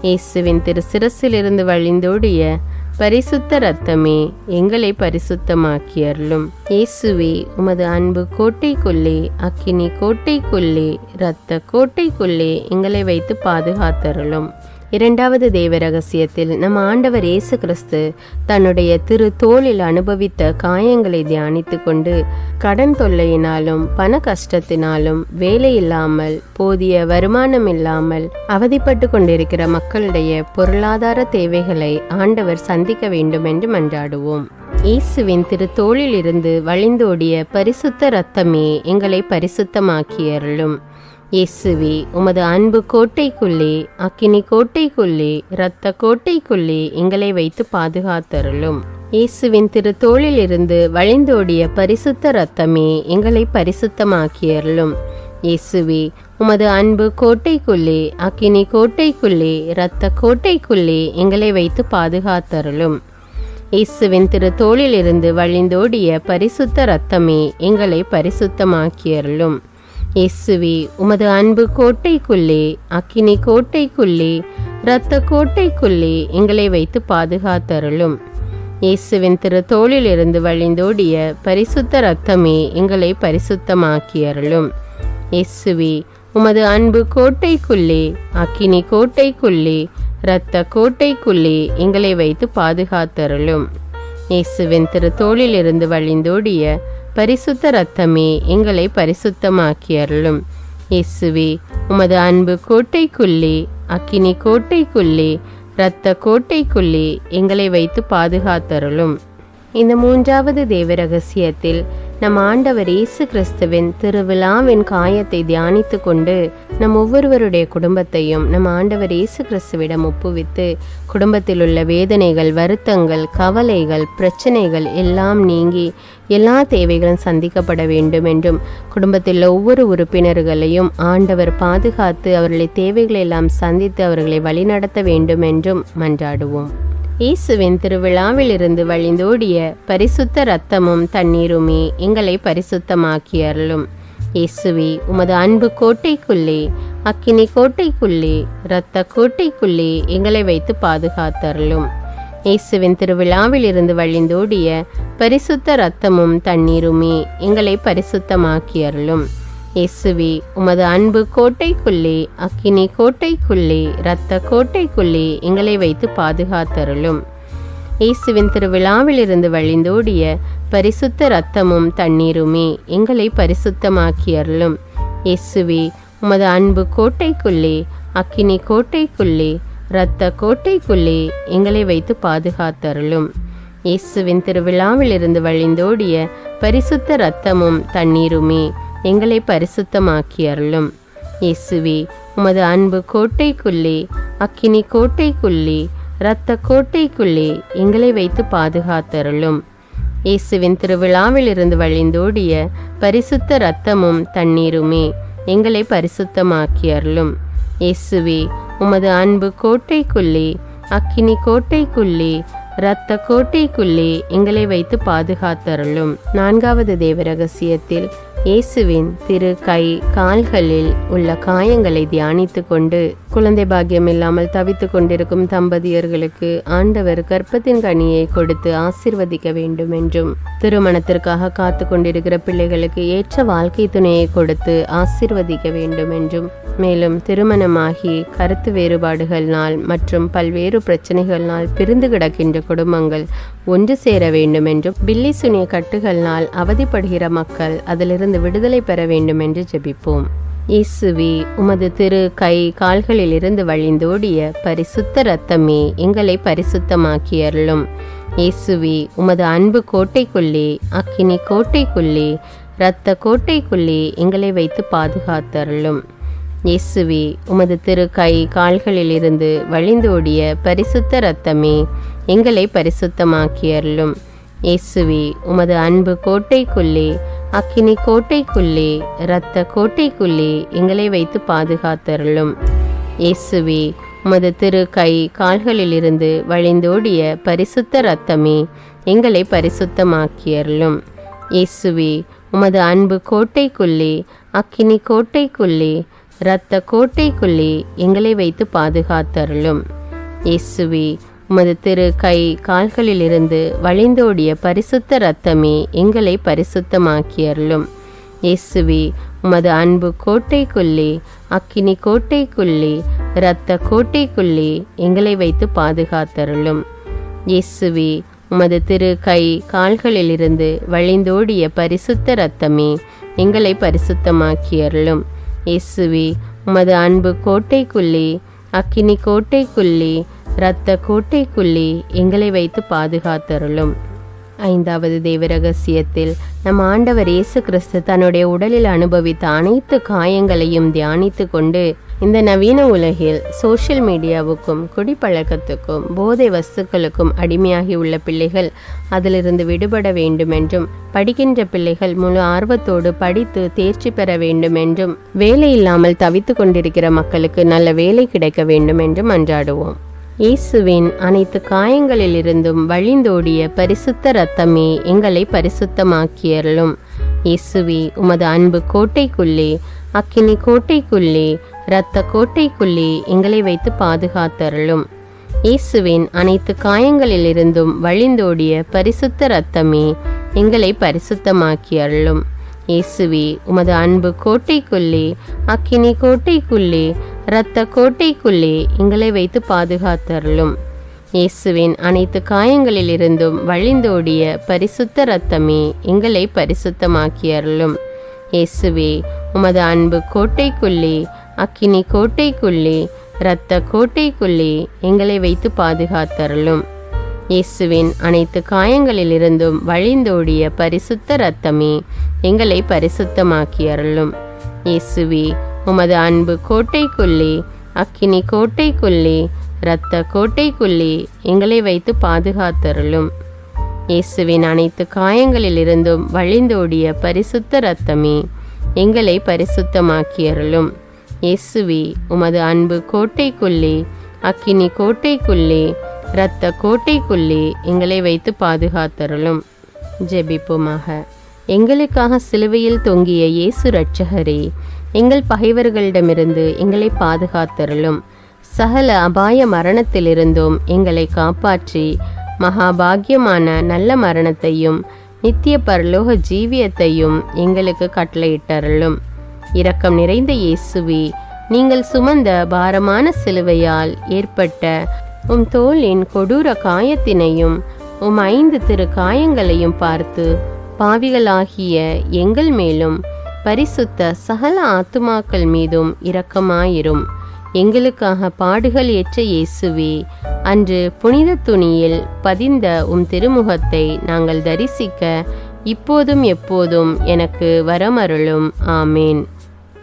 இயேசுவின் திரு சிரசிலிருந்து வழிந்தோடிய பரிசுத்த இரத்தமே எங்களை பரிசுத்தமாக்கியருளும். இயேசுவே, உமது அன்பு கோட்டைக்குள்ளே, அக்கினி கோட்டைக்குள்ளே, இரத்த கோட்டைக்குள்ளே எங்களை வைத்து பாதுகாத்தருளும். இரண்டாவது தேவ ரகசியத்தில் நம் ஆண்டவர் இயேசு கிறிஸ்து தன்னுடைய திரு தோளில் அனுபவித்த காயங்களை தியானித்து கொண்டு கடன் தொல்லையினாலும் பண கஷ்டத்தினாலும் வேலை இல்லாமல் போதிய வருமானம் இல்லாமல் அவதிப்பட்டு கொண்டிருக்கிற மக்களுடைய பொருளாதார தேவைகளை ஆண்டவர் சந்திக்க வேண்டும் என்று மன்றாடுவோம். இயேசுவின் திரு தோளில் இருந்து வழிந்தோடிய பரிசுத்த இரத்தமே எங்களை பரிசுத்தமாக்கியருளும். இயேசுவே, உமது அன்பு கோட்டைக்குள்ளே, அக்கினி கோட்டைக்குள்ளே, இரத்த கோட்டைக்குள்ளே எங்களை வைத்து பாதுகாத்தருளும். இயேசுவின் திரு தோளில் இருந்து வழிந்தோடிய பரிசுத்த இரத்தமே எங்களை பரிசுத்தமாக்கியருளும். இயேசுவே, உமது அன்பு கோட்டைக்குள்ளே, அக்கினி கோட்டைக்குள்ளே, இரத்த கோட்டைக்குள்ளே எங்களை வைத்து பாதுகாத்தருளும். இயேசுவின் திரு தோளில் இருந்து வழிந்தோடிய பரிசுத்த இரத்தமே எங்களை பரிசுத்தமாக்கியருளும். இயேசுவே, உமது அன்பு கோட்டைக்குள்ளே, அக்கினி கோட்டைக்குள்ளே, இரத்த கோட்டைக்குள்ளே எங்களை வைத்து பாதுகாத்தருளும். இயேசுவின் திரு தோளில் இருந்து வழிந்தோடிய பரிசுத்த இரத்தமே எங்களை பரிசுத்தமாக்கியருளும். இயேசுவே, உமது அன்பு கோட்டைக்குள்ளே, அக்கினி கோட்டைக்குள்ளே, இரத்த கோட்டைக்குள்ளே எங்களை வைத்து பாதுகாத்தருளும். இயேசுவின் திரு தோளில் இருந்து வழிந்தோடிய பரிசுத்த இரத்தமே எங்களை பரிசுத்தமாக்கியருளும். இயேசுவே, உமது அன்பு கோட்டைக்குள்ளே, அக்கினி கோட்டைக்குள்ளே, இரத்த கோட்டைக்குள்ளே எங்களை வைத்து பாதுகாத்தருளும். இந்த மூன்றாவது தேவ ரகசியத்தில் நம் ஆண்டவர் இயேசு கிறிஸ்துவின் திருவிழாவின் காயத்தை தியானித்து கொண்டு நம் ஒவ்வொருவருடைய குடும்பத்தையும் நம் ஆண்டவர் இயேசு கிறிஸ்துவிடம் ஒப்புவித்து குடும்பத்தில் உள்ள வேதனைகள், வருத்தங்கள், கவலைகள், பிரச்சனைகள் எல்லாம் நீங்கி எல்லா தேவைகளும் சந்திக்கப்பட வேண்டும் என்றும் குடும்பத்தில் ஒவ்வொரு உறுப்பினர்களையும் ஆண்டவர் பாதுகாத்து அவர்களை தேவைகளை எல்லாம் சந்தித்து அவர்களை வழிநடத்த வேண்டும் என்றும் மன்றாடுவோம். இயேசுவின் திருவிழாவிலிருந்து வழிந்தோடிய பரிசுத்த இரத்தமும் தண்ணீருமே எங்களை பரிசுத்தமாக்கியருளும். இயேசுவே, உமது அன்பு கோட்டைக்குள்ளே, அக்கினி கோட்டைக்குள்ளே, இரத்த கோட்டைக்குள்ளே எங்களை வைத்து பாதுகாத்தருளும். இயேசுவின் திருவிழாவிலிருந்து வழிந்தோடிய பரிசுத்த இரத்தமும் தண்ணீருமே எங்களை பரிசுத்தமாக்கியருளும். இயேசுவே, உமது அன்பு கோட்டைக்குள்ளே, அக்கினி கோட்டைக்குள்ளே, இரத்த கோட்டைக்குள்ளே எங்களை வைத்து பாதுகாத்தருளும். இயேசுவின் திருவிழாவிலிருந்து வழிந்தோடிய பரிசுத்த இரத்தமும் தண்ணீருமே எங்களை பரிசுத்தமாக்கியருளும். இயேசுவே, உமது அன்பு கோட்டைக்குள்ளே, அக்கினி கோட்டைக்குள்ளே, இரத்த கோட்டைக்குள்ளே எங்களை வைத்து பாதுகாத்தருளும். இயேசுவின் திருவிழாவிலிருந்து வழிந்தோடிய பரிசுத்த இரத்தமும் தண்ணீருமே எங்களை பரிசுத்தமாக்கி அருளும். இயேசுவே, உமது அன்பு கோட்டைக்குள்ளே, அக்கினி கோட்டைக்குள்ளே, இரத்த கோட்டைக்குள்ளே எங்களை வைத்து பாதுகாத்தருளும். இயேசுவின் திருவிழாவிலிருந்து வழிந்தோடிய பரிசுத்த இரத்தமும் தண்ணீருமே எங்களை பரிசுத்தமாக்கி அருளும். இயேசுவே, உமது அன்பு கோட்டைக்குள்ளே, அக்கினி கோட்டைக்குள்ளே, இரத்த கோட்டைக்குள்ளே எங்களை வைத்து பாதுகாத்தருளும். 4வது தேவ ரகசியத்தில் இயேசுவின் திரு கை கால்களில் உள்ள காயங்களை தியானித்து கொண்டு குழந்தை பாக்கியம் இல்லாமல் தவித்து கொண்டிருக்கும் தம்பதியர்களுக்கு ஆண்டவர் கர்ப்பத்தின் கனியை கொடுத்து ஆசீர்வதிக்க வேண்டும் என்றும், திருமணத்திற்காக காத்து கொண்டிருக்கிற பிள்ளைகளுக்கு ஏற்ற வாழ்க்கை துணையை கொடுத்து ஆசீர்வதிக்க வேண்டும் என்றும், மேலும் திருமணமாகி கருத்து வேறுபாடுகளினால் மற்றும் பல்வேறு பிரச்சனைகளினால் பிரிந்து கிடக்கின்ற குடும்பங்கள் ஒன்று சேர வேண்டும் என்றும், பில்லி சுனிய கட்டுகளினால் அவதிப்படுகிற மக்கள் அதிலிருந்து விடுதலை பெற வேண்டும் என்று ஜெபிப்போம். இயேசுவே, உமது திரு கை கால்களில் இருந்து வழிந்தோடிய பரிசுத்த இரத்தமே எங்களை பரிசுத்தமாக்கி அருளும். இயேசுவே, உமது அன்பு கோட்டைக்குள்ளே, அக்கினி கோட்டைக்குள்ளே, இரத்த கோட்டைக்குள்ளே எங்களை வைத்து பாதுகாத்தருளும். இயேசுவே, உமது திரு கை கால்களில் இருந்து வழிந்தோடிய பரிசுத்த இரத்தமே எங்களை பரிசுத்தமாக்கி அருளும். இயேசுவே, உமது அன்பு கோட்டைக்குள்ளே, அக்கினி கோட்டைக்குள்ளே, இரத்த கோட்டைக்குள்ளே எங்களை வைத்து பாதுகாத்தருளும். இயேசுவே, உமது திரு கை கால்களில் இருந்து வழிந்தோடிய பரிசுத்த இரத்தமே எங்களை பரிசுத்தமாக்கி அருளும். இயேசுவே, உமது அன்பு கோட்டைக்குள்ளே, அக்கினி கோட்டைக்குள்ளே, இரத்த கோட்டைக்குள்ளே எங்களை வைத்து பாதுகாத்தருளும். இயேசுவே, உமது திரு கை கால்களில் இருந்து வழிந்தோடிய பரிசுத்த இரத்தமே எங்களை பரிசுத்தமாக்கி அருளும். இயேசுவே, உமது அன்பு கோட்டைக்குள்ளே, அக்கினி கோட்டைக்குள்ளே, இரத்த கோட்டைக்குள்ளே எங்களை வைத்து பாதுகாத்தருளும். இயேசுவே, உமது திரு கை கால்களில் இருந்து வழிந்தோடிய பரிசுத்த இரத்தமே எங்களை பரிசுத்தமாக்கி அருளும். இயேசுவே, உமது அன்பு கோட்டைக்குள்ளே, அக்கினி கோட்டைக்குள்ளே, இரத்த கோட்டைக்குள்ளே எங்களை வைத்து பாதுகாத்தருளும். 5வது தேவ ரகசியத்தில் நம் ஆண்டவர் இயேசு கிறிஸ்து தன்னுடைய உடலில் அனுபவித்த அனைத்து காயங்களையும் தியானித்து கொண்டு, இந்த நவீன உலகில் சோஷியல் மீடியாவுக்கும் குடிப்பழக்கத்துக்கும் போதை வஸ்துக்களுக்கும் அடிமையாகி உள்ள பிள்ளைகள் அதிலிருந்து விடுபட வேண்டும் என்றும், படிக்கின்ற பிள்ளைகள் முழு ஆர்வத்தோடு படித்து தேர்ச்சி பெற வேண்டும் என்றும், வேலை இல்லாமல் தவித்து கொண்டிருக்கிற மக்களுக்கு நல்ல வேலை கிடைக்க வேண்டும் என்றும் மன்றாடுவோம். இயேசுவின் அனைத்து காயங்களிலிருந்தும் வழிந்தோடிய பரிசுத்த இரத்தமே எங்களை பரிசுத்தமாக்கி அருளும். இயேசுவே, உமது அன்பு கோட்டைக்குள்ளே, அக்கினி கோட்டைக்குள்ளே, இரத்த கோட்டைக்குள்ளே எங்களை வைத்து பாதுகாத்தருளும். இயேசுவின் அனைத்து காயங்களிலிருந்தும் வழிந்தோடிய பரிசுத்த இரத்தமே எங்களை பரிசுத்தமாக்கி அருளும். இயேசுவே, உமது அன்பு கோட்டைக்குள்ளே, அக்கினி கோட்டைக்குள்ளே, இரத்த கோட்டைக்குள்ளே எங்களை வைத்து பாதுகாத்தருளும். இயேசுவின் அனைத்து காயங்களிலிருந்தும் வழிந்தோடிய பரிசுத்த இரத்தமே எங்களை பரிசுத்தமாக்கி அருளும். இயேசுவே, உமது அன்பு கோட்டைக்குள்ளே, அக்கினி கோட்டைக்குள்ளே, இரத்த கோட்டைக்குள்ளே எங்களை வைத்து பாதுகாத்தருளும். இயேசுவின் அனைத்து காயங்களிலிருந்தும் வழிந்தோடிய பரிசுத்த இரத்தமே எங்களை பரிசுத்தமாக்கி அருளும். இயேசுவே, உமது அன்பு கோட்டைக்குள்ளே, அக்கினி கோட்டைக்குள்ளே, இரத்த கோட்டைக்குள்ளே எங்களை வைத்து பாதுகாத்தருளும். இயேசுவின் அனைத்து காயங்களிலிருந்தும் வழிந்தோடிய பரிசுத்த இரத்தமே எங்களை பரிசுத்தமாக்கி அருளும். இயேசுவே, உமது அன்பு கோட்டைக்குள்ளே, அக்கினி கோட்டைக்குள்ளே, இரத்த கோட்டைக்குள்ளே எங்களை வைத்து பாதுகாத்தருளும். ஜெபிப்போமாக. எங்களுக்காக சிலுவையில் தொங்கிய இயேசு இரட்சகரே, எங்கள் பகைவர்களிடமிருந்து எங்களை பாதுகாத்தருளும். சகல அபாய மரணத்திலிருந்தும் எங்களை காப்பாற்றி மகாபாகியமான நல்ல மரணத்தையும் நித்திய பரலோக ஜீவியத்தையும் எங்களுக்கு கட்டளையிட்டருளும். இரக்கம் நிறைந்த இயேசுவே, நீங்கள் சுமந்த பாரமான சிலுவையால் ஏற்பட்ட உம் தோளின் கொடூர காயத்தினையும் உம் 5 திரு காயங்களையும் பார்த்து பாவிகளாகிய எங்கள் மேலும் பரிசுத்த சகல ஆத்துமாக்கள் மீதும் இரக்கமாயிரும். எங்களுக்காக பாடுகள் ஏற்ற இயேசுவே, அன்று புனித துணியில் பதிந்த உம் திருமுகத்தை நாங்கள் தரிசிக்க இப்போதும் எப்போதும் எனக்கு வரமருளும். ஆமேன்.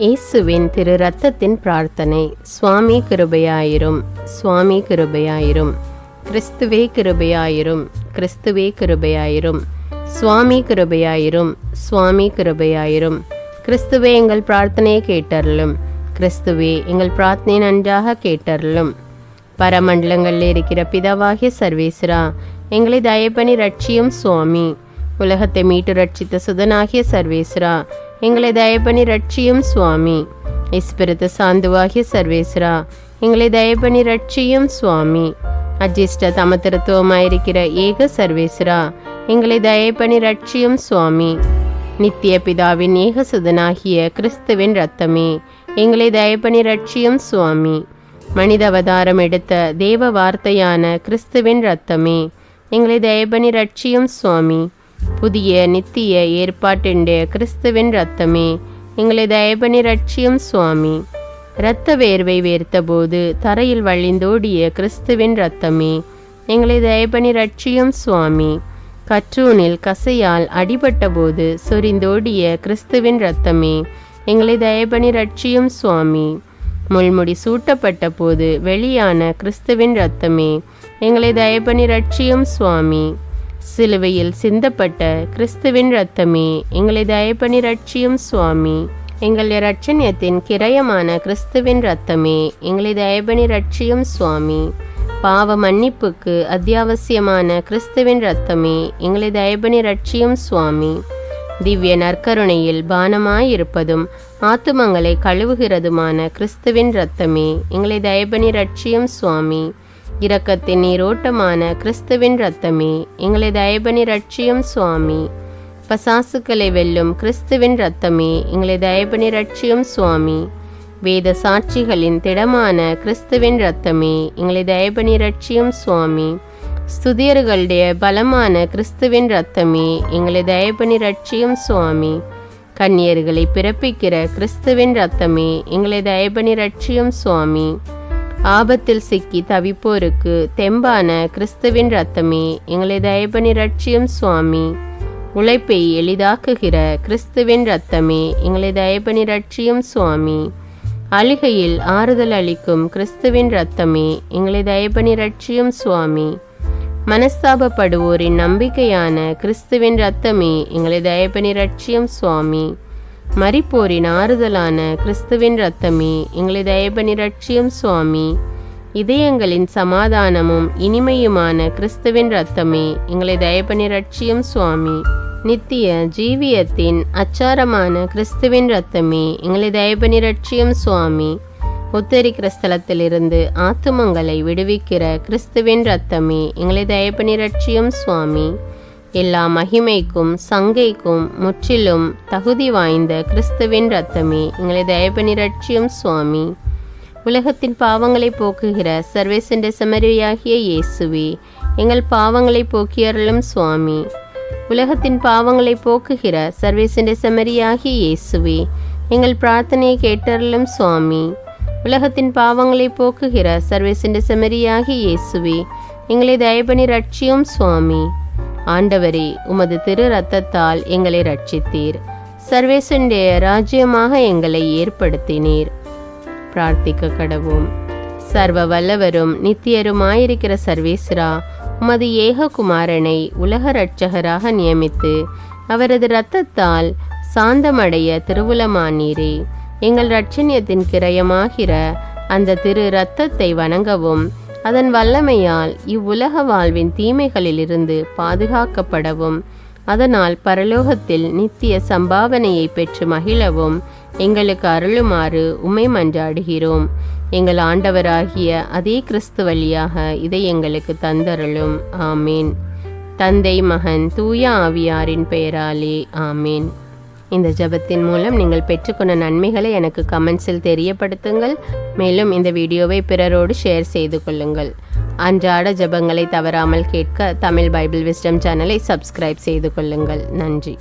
இயேசுவின் திரு இரத்தத்தின் பிரார்த்தனை. சுவாமி கிருபையாயிரும், சுவாமி கிருபையாயிரும். கிறிஸ்துவே கிருபையாயிரும், கிறிஸ்துவே கிருபையாயிரும். சுவாமி கிருபையாயிரும், சுவாமி கிருபையாயிரும். கிறிஸ்துவே எங்கள் பிரார்த்தனையை கேட்டருளும், கிறிஸ்துவே எங்கள் பிரார்த்தனை நன்றாக கேட்டருளும். பரமண்டலங்களில் இருக்கிற பிதாவாகிய சர்வேஸ்வரா, எங்களை தயப்பணி ரட்சியும் சுவாமி. உலகத்தை மீட்டு ரட்சித்த சுதனாகிய சர்வேஸ்வரா, எங்களை தயப்பணி ரட்சியும் சுவாமி. இஸ்பிரித்து சாந்துவாகிய சர்வேஸ்வரா, எங்களை தயப்பணி ரட்சியும் சுவாமி. அஜிஷ்ட தமத்திருத்துவமாயிருக்கிற ஏக சர்வேஸ்வரா, எங்களை தயப்பணி ரட்சியும் சுவாமி. நித்திய பிதாவின் ஏக சுதனாகிய கிறிஸ்துவின் இரத்தமே, எங்களை தயப்பணி ரட்சியும் சுவாமி. மனித அவதாரம் எடுத்த தேவ வார்த்தையான கிறிஸ்துவின் இரத்தமே, எங்களை தயப்பணி ரட்சியும் சுவாமி. புதிய நித்திய ஏற்பாட்டிൻ്റെ கிறிஸ்துவின் இரத்தமே, எங்களை தயப்பணி ரட்சியும் சுவாமி. இரத்த வேர்வை வேர்த்தபோது தரையில் வழிந்தோடிய கிறிஸ்துவின் இரத்தமே, எங்களை தயப்பணி ரட்சியும் சுவாமி. கற்றூனில் கசையால் அடிபட்ட போது சொரிந்தோடிய கிறிஸ்துவின் இரத்தமே, எங்களை தயப்பணி ரட்சியும் சுவாமி. முள்முடி சூட்டப்பட்ட போது வெளியான கிறிஸ்துவின் இரத்தமே, எங்களை தயப்பணி ரட்சியும் சுவாமி. சிலுவையில் சிந்தப்பட்ட கிறிஸ்துவின் இரத்தமே, எங்களை தயப்பணி ரட்சியும் சுவாமி. எங்கள் இரட்சணியத்தின் கிரயமான கிறிஸ்துவின் இரத்தமே, எங்களை தயப்பணி ரட்சியும் சுவாமி. பாவ மன்னிப்புக்கு அத்தியாவசியமான கிறிஸ்துவின் இரத்தமே, எங்களை தயப்பணி ரட்சியும் சுவாமி. திவ்ய நற்கருணையில் பானமாயிருப்பதும் ஆத்துமங்களை கழுவுகிறதுமான கிறிஸ்துவின் இரத்தமே, எங்களை தயப்பணி ரட்சியும் சுவாமி. இரக்கத்தின் நீரோட்டமான கிறிஸ்துவின் இரத்தமே, எங்களை தயப்பணி ரட்சியும் சுவாமி. பசாசுக்களை வெல்லும் கிறிஸ்துவின் இரத்தமே, எங்களை தயப்பணி ரட்சியும் சுவாமி. வேத சாட்சிகளின் திடமான கிறிஸ்துவின் இரத்தமே, எங்களை தயப்பணி ரட்சியும் சுவாமி. ஸ்துதியர்களுடைய பலமான கிறிஸ்துவின் இரத்தமே, எங்களை தயப்பணி ரட்சியும் சுவாமி. கன்னியர்களை பிறப்பிக்கிற கிறிஸ்துவின் இரத்தமே, எங்களை தயப்பணி ரட்சியும் சுவாமி. ஆபத்தில் சிக்கி தவிப்போருக்கு தெம்பான கிறிஸ்துவின் இரத்தமே, எங்களை தயப்பணி ரட்சியும் சுவாமி. உழைப்பை எளிதாக்குகிற கிறிஸ்துவின் இரத்தமே, எங்களை தயப்பணி ரட்சியும் சுவாமி. அழுகையில் ஆறுதல் அளிக்கும் கிறிஸ்துவின் இரத்தமே, எங்களை தயப்பணி ரட்சியும் சுவாமி. மனஸ்தாபப்படுவோரின் நம்பிக்கையான கிறிஸ்துவின் இரத்தமே, எங்களை தயப்பணி ரட்சியும் சுவாமி. மரிப்போரின் ஆறுதலான கிறிஸ்துவின் இரத்தமே, எங்களை தயப்பணி ரட்சியும் சுவாமி. இதயங்களின் சமாதானமும் இனிமையுமான கிறிஸ்துவின் இரத்தமே, எங்களை தயப்பணி ரட்சியும் சுவாமி. நித்திய ஜீவியத்தின் அச்சாரமான கிறிஸ்துவின் இரத்தமே, எங்களை தயப்பணி ரட்சியும் சுவாமி. உத்தரிக்கிற ஸ்தலத்திலிருந்து ஆத்துமங்களை விடுவிக்கிற கிறிஸ்துவின் இரத்தமே, எங்களை தயப்பணி ரட்சியும் சுவாமி. எல்லா மகிமைக்கும் சங்கைக்கும் முற்றிலும் தகுதி வாய்ந்த கிறிஸ்துவின் இரத்தமே, எங்களை தயப்பணி ரட்சியும் சுவாமி. உலகத்தின் பாவங்களை போக்குகிற சர்வேசண்ட செம்மறியாகிய இயேசுவே, எங்கள் பாவங்களை போக்கியருளும் சுவாமி. உலகத்தின் பாவங்களை போக்குகிற சர்வேசண்ட செம்மறியாகிய இயேசுவே, எங்கள் பிரார்த்தனையை கேட்டருளும் சுவாமி. உலகத்தின் பாவங்களை போக்குகிற சர்வேசண்ட செம்மறியாகிய இயேசுவே, எங்களை தயப்பணி ரட்சியும் சுவாமி. ஆண்டவரே, உமது திரு இரத்தத்தால் எங்களை ரட்சித்தீர். சர்வேசண்ட ராஜ்யமாக எங்களை ஏற்படுத்தினீர். பிரார்த்திக்க கடவோம். சர்வ வல்லவரும் நித்தியருமாயிருக்கிற சர்வேஸ்வரா, உமது ஏககுமாரனை உலக இரட்சகராக நியமித்து அவரது இரத்தத்தால் சாந்தமடைய திருவுளமானீரே. எங்கள் இரட்சணியத்தின் கிரயமாகிற அந்த திரு இரத்தத்தை வணங்கவும் அதன் வல்லமையால் இவ்வுலக வாழ்வின் தீமைகளிலிருந்து பாதுகாக்கப்படவும் அதனால் பரலோகத்தில் நித்திய சம்பாவனையை பெற்று மகிழவும் எங்களுக்கு அருளுமாறு உம்மை மன்றாடுகிறோம். எங்கள் ஆண்டவராகிய அதே கிறிஸ்து வழியாக இதை எங்களுக்கு தந்தருளும். ஆமேன். தந்தை, மகன், தூய ஆவியாரின் பெயராலே ஆமேன். இந்த ஜெபத்தின் மூலம் நீங்கள் பெற்றுக்கொண்ட நன்மைகளை எனக்கு கமெண்ட்ஸில் தெரியப்படுத்துங்கள். மேலும் இந்த வீடியோவை பிறரோடு ஷேர் செய்து கொள்ளுங்கள். அன்றாட ஜெபங்களை தவறாமல் கேட்க தமிழ் பைபிள் விஸ்டம் சேனலை சப்ஸ்கிரைப் செய்து கொள்ளுங்கள். நன்றி.